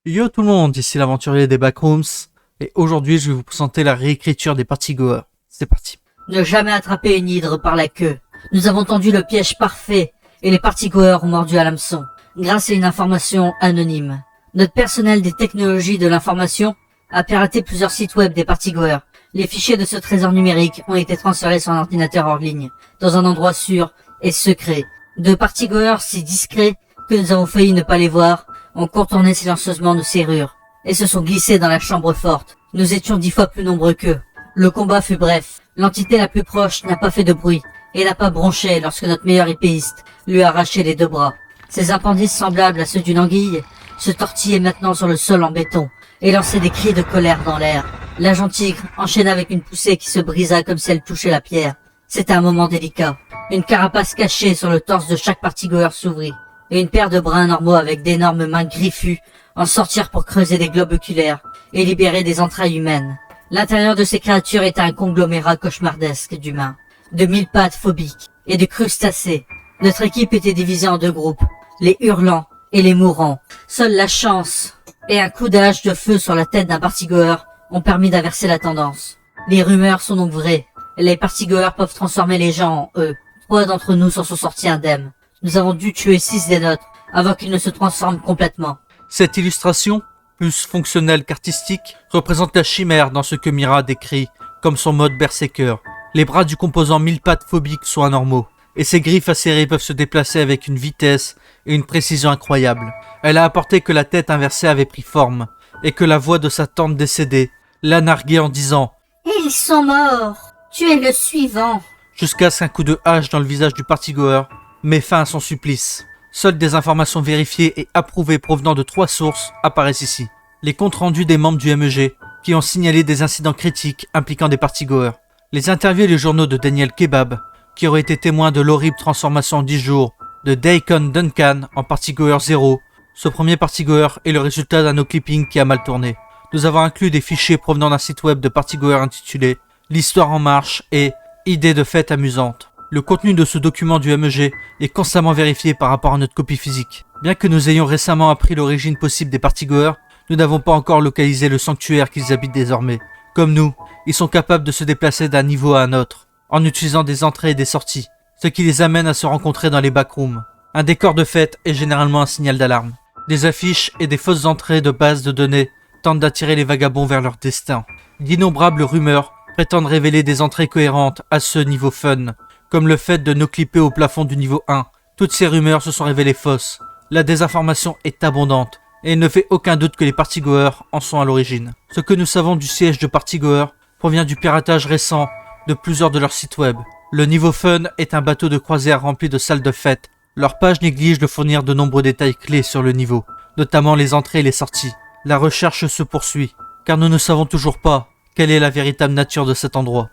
Yo tout le monde, ici l'aventurier des Backrooms, et aujourd'hui je vais vous présenter la réécriture des partygoers. C'est parti. Ne jamais attraper une hydre par la queue. Nous avons tendu le piège parfait, et les partygoers ont mordu à l'hameçon, grâce à une information anonyme. Notre personnel des technologies de l'information a piraté plusieurs sites web des partygoers. Les fichiers de ce trésor numérique ont été transférés sur un ordinateur hors ligne, dans un endroit sûr et secret. Deux partygoers si discrets que nous avons failli ne pas les voir ont contourné silencieusement nos serrures et se sont glissés dans la chambre forte. Nous étions 10 fois plus nombreux qu'eux. Le combat fut bref. L'entité la plus proche n'a pas fait de bruit et n'a pas bronché lorsque notre meilleur épéiste lui a arraché les deux bras. Ses appendices semblables à ceux d'une anguille se tortillaient maintenant sur le sol en béton et lançaient des cris de colère dans l'air. L'agent tigre enchaîna avec une poussée qui se brisa comme si elle touchait la pierre. C'était un moment délicat. Une carapace cachée sur le torse de chaque partygoer s'ouvrit, et une paire de bras normaux avec d'énormes mains griffues en sortirent pour creuser des globes oculaires et libérer des entrailles humaines. L'intérieur de ces créatures était un conglomérat cauchemardesque d'humains, de 1000 pattes phobiques et de crustacés. Notre équipe était divisée en deux groupes, les hurlants et les mourants. Seule la chance et un coup de hache de feu sur la tête d'un partygoer ont permis d'inverser la tendance. Les rumeurs sont donc vraies. Les partygoers peuvent transformer les gens en eux. 3 d'entre nous s'en sont sortis indemnes. Nous avons dû tuer 6 des nôtres avant qu'ils ne se transforment complètement. Cette illustration, plus fonctionnelle qu'artistique, représente la chimère dans ce que Mira décrit comme son mode berserker. Les bras du composant 1000 pattes phobique sont anormaux, et ses griffes acérées peuvent se déplacer avec une vitesse et une précision incroyables. Elle a apporté que la tête inversée avait pris forme, et que la voix de sa tante décédée l'a narguée en disant « Ils sont morts. Tu es le suivant. » jusqu'à ce qu'un coup de hache dans le visage du partygoer met fin à son supplice. Seules des informations vérifiées et approuvées provenant de 3 sources apparaissent ici. Les comptes rendus des membres du MEG qui ont signalé des incidents critiques impliquant des partygoers. Les interviews et les journaux de Daniel Kebab qui auraient été témoins de l'horrible transformation en 10 jours de Daikon Duncan en partygoer 0. Ce premier partygoer est le résultat d'un no-clipping qui a mal tourné. Nous avons inclus des fichiers provenant d'un site web de partygoer intitulé L'Histoire en marche et Idées de fête amusantes. Le contenu de ce document du MEG est constamment vérifié par rapport à notre copie physique. Bien que nous ayons récemment appris l'origine possible des partygoers, nous n'avons pas encore localisé le sanctuaire qu'ils habitent désormais. Comme nous, ils sont capables de se déplacer d'un niveau à un autre, en utilisant des entrées et des sorties, ce qui les amène à se rencontrer dans les backrooms. Un décor de fête est généralement un signal d'alarme. Des affiches et des fausses entrées de bases de données tentent d'attirer les vagabonds vers leur destin. D'innombrables rumeurs prétendent révéler des entrées cohérentes à ce niveau fun, comme le fait de no-clipper au plafond du niveau 1. Toutes ces rumeurs se sont révélées fausses. La désinformation est abondante, et il ne fait aucun doute que les partygoers en sont à l'origine. Ce que nous savons du siège de partygoers provient du piratage récent de plusieurs de leurs sites web. Le niveau fun est un bateau de croisière rempli de salles de fête. Leur page néglige de fournir de nombreux détails clés sur le niveau, notamment les entrées et les sorties. La recherche se poursuit, car nous ne savons toujours pas quelle est la véritable nature de cet endroit.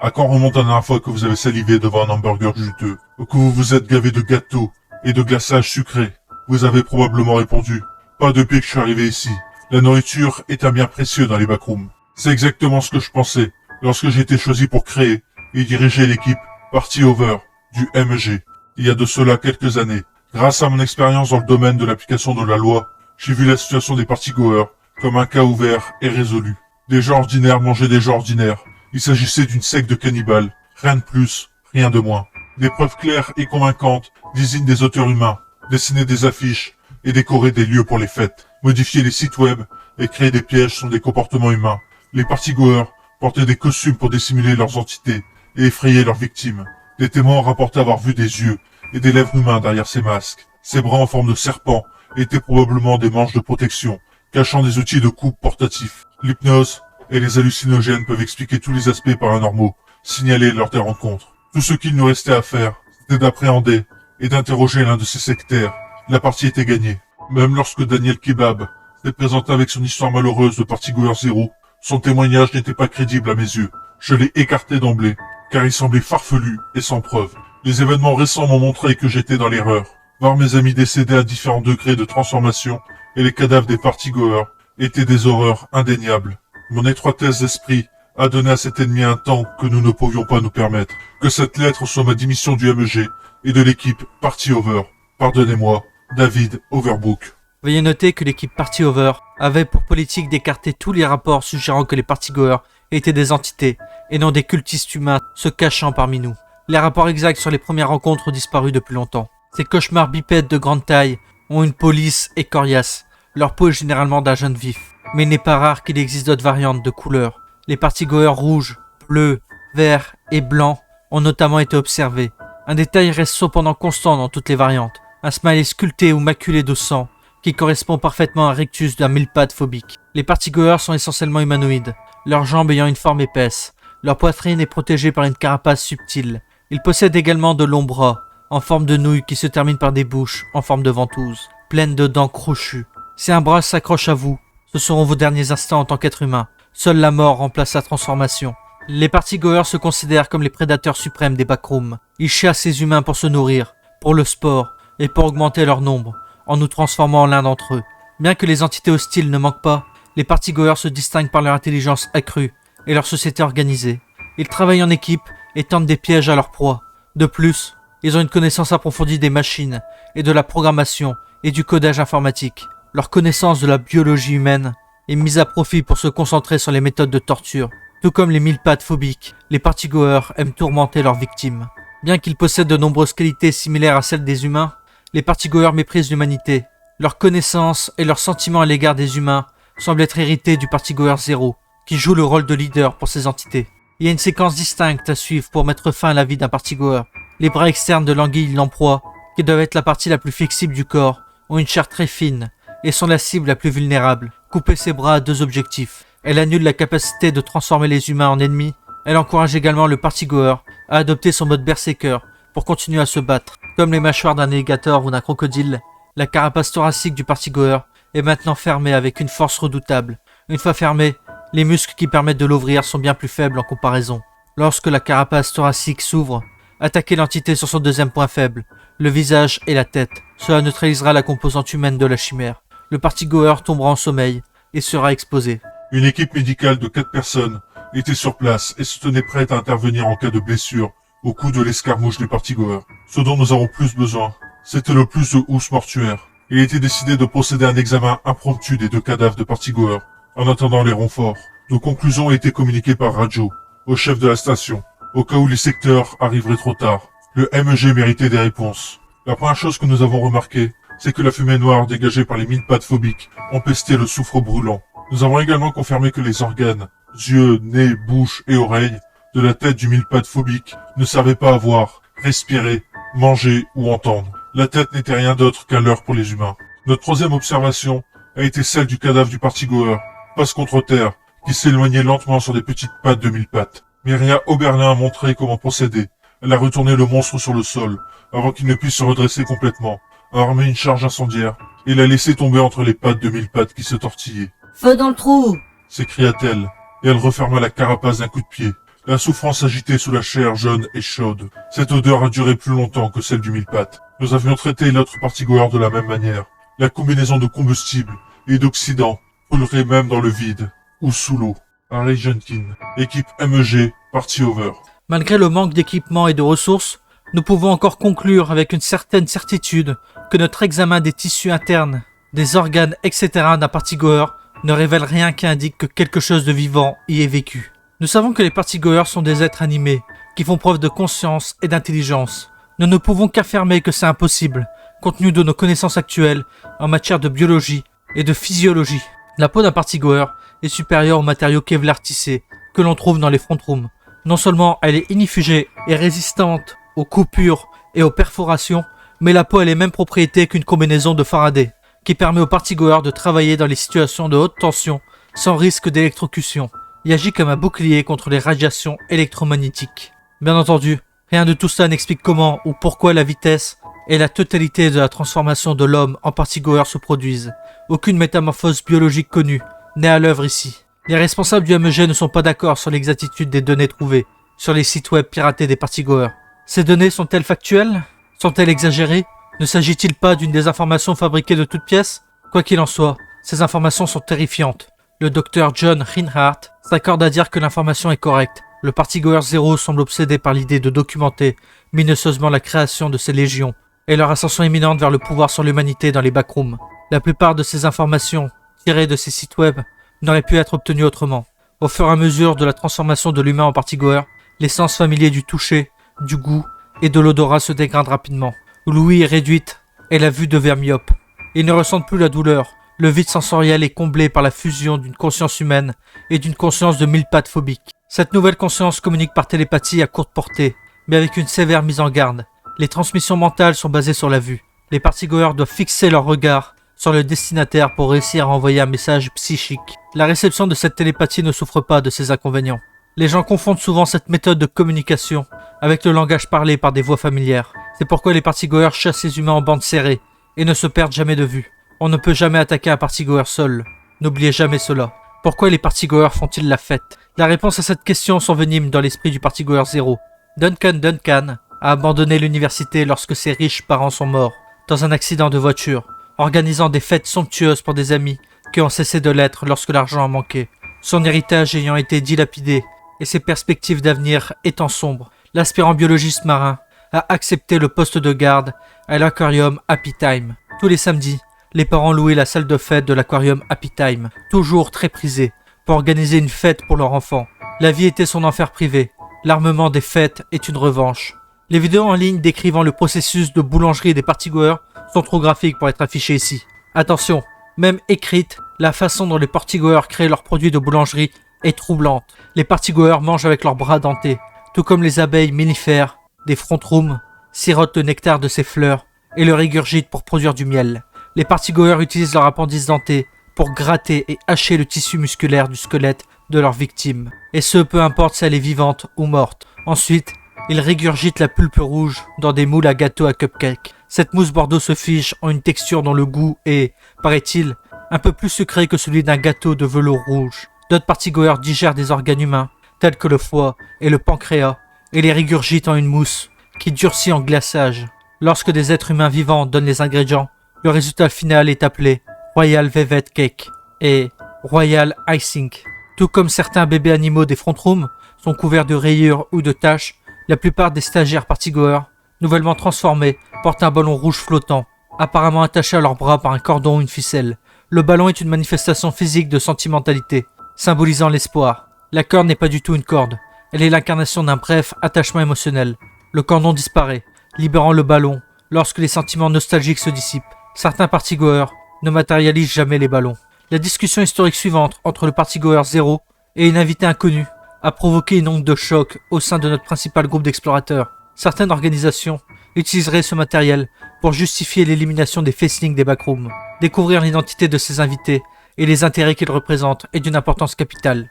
À quand remonte la dernière fois que vous avez salivé devant un hamburger juteux, ou que vous vous êtes gavé de gâteaux et de glaçages sucrés? Vous avez probablement répondu « Pas depuis que je suis arrivé ici. La nourriture est un bien précieux dans les backrooms. » C'est exactement ce que je pensais lorsque j'ai été choisi pour créer et diriger l'équipe Party Over du MEG. Il y a de cela quelques années. Grâce à mon expérience dans le domaine de l'application de la loi, j'ai vu la situation des partygoers comme un cas ouvert et résolu. Des gens ordinaires mangeaient des gens ordinaires. Il s'agissait d'une secte de cannibales. Rien de plus, rien de moins. Des preuves claires et convaincantes désignent des auteurs humains, dessiner des affiches et décorer des lieux pour les fêtes, modifier les sites web et créer des pièges sont des comportements humains. Les partygoers portaient des costumes pour dissimuler leurs entités et effrayer leurs victimes. Des témoins ont rapporté avoir vu des yeux et des lèvres humains derrière ces masques. Ces bras en forme de serpent étaient probablement des manches de protection, cachant des outils de coupe portatifs. L'hypnose et les hallucinogènes peuvent expliquer tous les aspects paranormaux signalés lors des rencontres. Tout ce qu'il nous restait à faire, c'était d'appréhender et d'interroger l'un de ces sectaires. La partie était gagnée. Même lorsque Daniel Kebab s'est présenté avec son histoire malheureuse de partygoer 0, son témoignage n'était pas crédible à mes yeux. Je l'ai écarté d'emblée, car il semblait farfelu et sans preuve. Les événements récents m'ont montré que j'étais dans l'erreur. Voir mes amis décédés à différents degrés de transformation et les cadavres des partygoers étaient des horreurs indéniables. Mon étroitesse d'esprit a donné à cet ennemi un temps que nous ne pouvions pas nous permettre. Que cette lettre soit ma démission du MEG et de l'équipe Party Over. Pardonnez-moi, David Overbrook. Veuillez noter que l'équipe Party Over avait pour politique d'écarter tous les rapports suggérant que les partygoers étaient des entités et non des cultistes humains se cachant parmi nous. Les rapports exacts sur les premières rencontres ont disparu depuis longtemps. Ces cauchemars bipèdes de grande taille ont une peau lisse et coriace. Leur peau est généralement d'un jaune vif, mais il n'est pas rare qu'il existe d'autres variantes de couleurs. Les partygoers rouges, bleus, verts et blancs ont notamment été observés. Un détail reste cependant constant dans toutes les variantes. Un smiley sculpté ou maculé de sang, qui correspond parfaitement à un rictus d'un mille-pattes phobique. Les partygoers sont essentiellement humanoïdes, leurs jambes ayant une forme épaisse. Leur poitrine est protégée par une carapace subtile. Ils possèdent également de longs bras, en forme de nouilles qui se terminent par des bouches en forme de ventouse, pleines de dents crochues. Si un bras s'accroche à vous, ce seront vos derniers instants en tant qu'être humain. Seule la mort remplace la transformation. Les partygoers se considèrent comme les prédateurs suprêmes des backrooms. Ils chassent les humains pour se nourrir, pour le sport et pour augmenter leur nombre, en nous transformant en l'un d'entre eux. Bien que les entités hostiles ne manquent pas, les partygoers se distinguent par leur intelligence accrue et leur société organisée. Ils travaillent en équipe et tentent des pièges à leur proie. De plus, ils ont une connaissance approfondie des machines et de la programmation et du codage informatique. Leur connaissance de la biologie humaine est mise à profit pour se concentrer sur les méthodes de torture. Tout comme les mille-pattes phobiques, les partygoers aiment tourmenter leurs victimes. Bien qu'ils possèdent de nombreuses qualités similaires à celles des humains, les partygoers méprisent l'humanité. Leurs connaissances et leurs sentiments à l'égard des humains semblent être hérités du partygoer 0, qui joue le rôle de leader pour ces entités. Il y a une séquence distincte à suivre pour mettre fin à la vie d'un partygoer. Les bras externes de l'anguille lamproie, qui doivent être la partie la plus flexible du corps, ont une chair très fine et sont la cible la plus vulnérable. Couper ses bras a deux objectifs. Elle annule la capacité de transformer les humains en ennemis. Elle encourage également le partygoer à adopter son mode berserker pour continuer à se battre. Comme les mâchoires d'un alligator ou d'un crocodile, la carapace thoracique du partygoer est maintenant fermée avec une force redoutable. Une fois fermée, les muscles qui permettent de l'ouvrir sont bien plus faibles en comparaison. Lorsque la carapace thoracique s'ouvre, attaquez l'entité sur son deuxième point faible, le visage et la tête. Cela neutralisera la composante humaine de la chimère. Le partygoer tombera en sommeil et sera exposé. Une équipe médicale de 4 personnes était sur place et se tenait prête à intervenir en cas de blessure au coup de l'escarmouche des partygoers. Ce dont nous avons plus besoin, c'était le plus de housses mortuaires. Il était décidé de procéder à un examen impromptu des 2 cadavres de partygoers. En attendant les renforts, nos conclusions ont été communiquées par radio au chef de la station, au cas où les secteurs arriveraient trop tard. Le MEG méritait des réponses. La première chose que nous avons remarqué, c'est que la fumée noire dégagée par les mille-pattes phobiques empestait le soufre brûlant. Nous avons également confirmé que les organes, yeux, nez, bouche et oreilles de la tête du mille-pattes phobique ne savaient pas voir, respirer, manger ou entendre. La tête n'était rien d'autre qu'un leurre pour les humains. Notre troisième observation a été celle du cadavre du partygoer, passe contre terre, qui s'éloignait lentement sur des petites pattes de mille-pattes. Myria Oberlin a montré comment procéder. Elle a retourné le monstre sur le sol, avant qu'il ne puisse se redresser complètement, a armé une charge incendiaire, et l'a laissé tomber entre les pattes de mille-pattes qui se tortillaient. « Feu dans le trou !» s'écria-t-elle, et elle referma la carapace d'un coup de pied. La souffrance agitait sous la chair jaune et chaude. Cette odeur a duré plus longtemps que celle du mille-pattes. Nous avions traité l'autre partygoer de la même manière. La combinaison de combustible et d'oxydants brûlerait même dans le vide, ou sous l'eau. Harry Jenkins, équipe MEG, Party Over. Malgré le manque d'équipement et de ressources, nous pouvons encore conclure avec une certaine certitude que notre examen des tissus internes, des organes, etc. d'un partygoer ne révèle rien qui indique que quelque chose de vivant y est vécu. Nous savons que les partygoers sont des êtres animés, qui font preuve de conscience et d'intelligence. Nous ne pouvons qu'affirmer que c'est impossible, compte tenu de nos connaissances actuelles en matière de biologie et de physiologie. La peau d'un partygoer est supérieure aux matériaux Kevlar tissés que l'on trouve dans les front rooms. Non seulement elle est inifugée et résistante aux coupures et aux perforations, mais la peau a les mêmes propriétés qu'une combinaison de Faraday, qui permet aux partygoers de travailler dans les situations de haute tension sans risque d'électrocution. Il agit comme un bouclier contre les radiations électromagnétiques. Bien entendu, rien de tout cela n'explique comment ou pourquoi la vitesse et la totalité de la transformation de l'homme en partygoer se produisent. Aucune métamorphose biologique connue n'est à l'œuvre ici. Les responsables du MEG ne sont pas d'accord sur l'exactitude des données trouvées sur les sites web piratés des partygoers. Ces données sont-elles factuelles? Sont-elles exagérées? Ne s'agit-il pas d'une désinformation fabriquée de toutes pièces? Quoi qu'il en soit, ces informations sont terrifiantes. Le docteur John Reinhardt s'accorde à dire que l'information est correcte. Le partygoer 0 semble obsédé par l'idée de documenter minutieusement la création de ces légions et leur ascension imminente vers le pouvoir sur l'humanité dans les backrooms. La plupart de ces informations, tirées de ces sites web, n'auraient pu être obtenues autrement. Au fur et à mesure de la transformation de l'humain en partygoer, les sens familiers du toucher, du goût et de l'odorat se dégradent rapidement. L'ouïe est réduite et la vue devient myope. Ils ne ressentent plus la douleur. Le vide sensoriel est comblé par la fusion d'une conscience humaine et d'une conscience de mille pattes phobique. Cette nouvelle conscience communique par télépathie à courte portée, mais avec une sévère mise en garde. Les transmissions mentales sont basées sur la vue. Les partygoers doivent fixer leur regard sur le destinataire pour réussir à envoyer un message psychique. La réception de cette télépathie ne souffre pas de ces inconvénients. Les gens confondent souvent cette méthode de communication avec le langage parlé par des voix familières. C'est pourquoi les partygoers chassent les humains en bande serrée et ne se perdent jamais de vue. On ne peut jamais attaquer un partygoer seul. N'oubliez jamais cela. Pourquoi les partygoers font-ils la fête? La réponse à cette question s'envenime dans l'esprit du partygoer 0. Duncan a abandonné l'université lorsque ses riches parents sont morts, dans un accident de voiture, organisant des fêtes somptueuses pour des amis qui ont cessé de l'être lorsque l'argent a manqué. Son héritage ayant été dilapidé et ses perspectives d'avenir étant sombres, l'aspirant biologiste marin a accepté le poste de garde à l'aquarium Happy Time. Tous les samedis, les parents louaient la salle de fête de l'aquarium Happy Time, toujours très prisée, pour organiser une fête pour leur enfant. La vie était son enfer privé. L'armement des fêtes est une revanche. Les vidéos en ligne décrivant le processus de boulangerie des partygoers sont trop graphiques pour être affichées ici. Attention, même écrite, la façon dont les partygoers créent leurs produits de boulangerie est troublante. Les partygoers mangent avec leurs bras dentés, tout comme les abeilles mellifères des front rooms sirotent le nectar de ces fleurs et le régurgitent pour produire du miel. Les partygoers utilisent leur appendice denté pour gratter et hacher le tissu musculaire du squelette de leur victime, et ce peu importe si elle est vivante ou morte. Ensuite, ils régurgitent la pulpe rouge dans des moules à gâteaux à cupcake. Cette mousse Bordeaux se fige en une texture dont le goût est, paraît-il, un peu plus sucré que celui d'un gâteau de velours rouge. D'autres partygoers digèrent des organes humains, tels que le foie et le pancréas, et les régurgitent en une mousse qui durcit en glaçage. Lorsque des êtres humains vivants donnent les ingrédients, le résultat final est appelé Royal Velvet Cake et Royal Icing. Tout comme certains bébés animaux des front rooms sont couverts de rayures ou de taches, la plupart des stagiaires partygoers, nouvellement transformés, portent un ballon rouge flottant, apparemment attaché à leurs bras par un cordon ou une ficelle. Le ballon est une manifestation physique de sentimentalité, symbolisant l'espoir. La corde n'est pas du tout une corde, elle est l'incarnation d'un bref attachement émotionnel. Le cordon disparaît, libérant le ballon lorsque les sentiments nostalgiques se dissipent. Certains partygoers ne matérialisent jamais les ballons. La discussion historique suivante entre le partygoer 0 et une invitée inconnue a provoqué une onde de choc au sein de notre principal groupe d'explorateurs. Certaines organisations utiliseraient ce matériel pour justifier l'élimination des facelings des backrooms. Découvrir l'identité de ces invités et les intérêts qu'ils représentent est d'une importance capitale.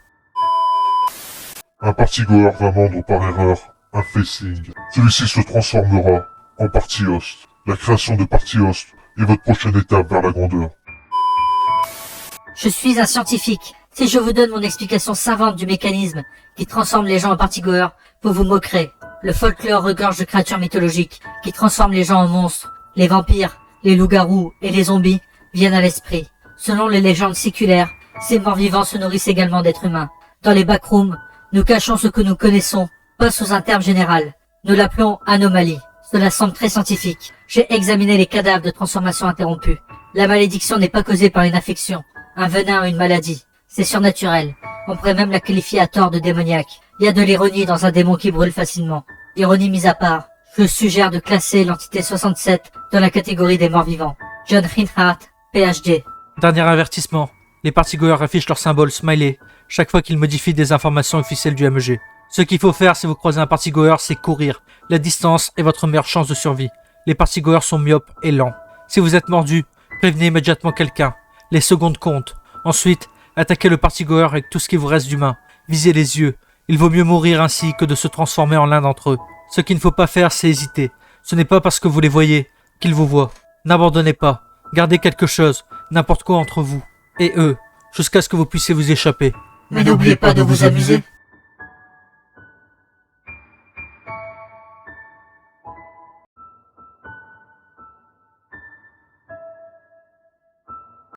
Un partygoer va vendre par erreur un facing. Celui-ci se transformera en party host. La création de party host est votre prochaine étape vers la grandeur. Je suis un scientifique. Si je vous donne mon explication savante du mécanisme qui transforme les gens en partygoers, vous vous moquerez. Le folklore regorge de créatures mythologiques qui transforment les gens en monstres. Les vampires, les loups-garous et les zombies viennent à l'esprit. Selon les légendes séculaires, ces morts-vivants se nourrissent également d'êtres humains. Dans les backrooms, nous cachons ce que nous connaissons, pas sous un terme général. Nous l'appelons anomalie. Cela semble très scientifique. J'ai examiné les cadavres de transformation interrompus. La malédiction n'est pas causée par une infection, un venin ou une maladie. C'est surnaturel. On pourrait même la qualifier à tort de démoniaque. Il y a de l'ironie dans un démon qui brûle facilement. Ironie mise à part, je suggère de classer l'entité 67 dans la catégorie des morts vivants. John Reinhardt, PhD. Dernier avertissement, les partygoers affichent leur symbole smiley chaque fois qu'ils modifient des informations officielles du MEG. Ce qu'il faut faire si vous croisez un partygoer, c'est courir. La distance est votre meilleure chance de survie. Les partygoers sont myopes et lents. Si vous êtes mordu, prévenez immédiatement quelqu'un. Les secondes comptent. Ensuite, attaquez le partygoer avec tout ce qui vous reste d'humain. Visez les yeux. Il vaut mieux mourir ainsi que de se transformer en l'un d'entre eux. Ce qu'il ne faut pas faire, c'est hésiter. Ce n'est pas parce que vous les voyez qu'ils vous voient. N'abandonnez pas. Gardez quelque chose, n'importe quoi entre vous et eux, jusqu'à ce que vous puissiez vous échapper. Mais n'oubliez pas de vous amuser.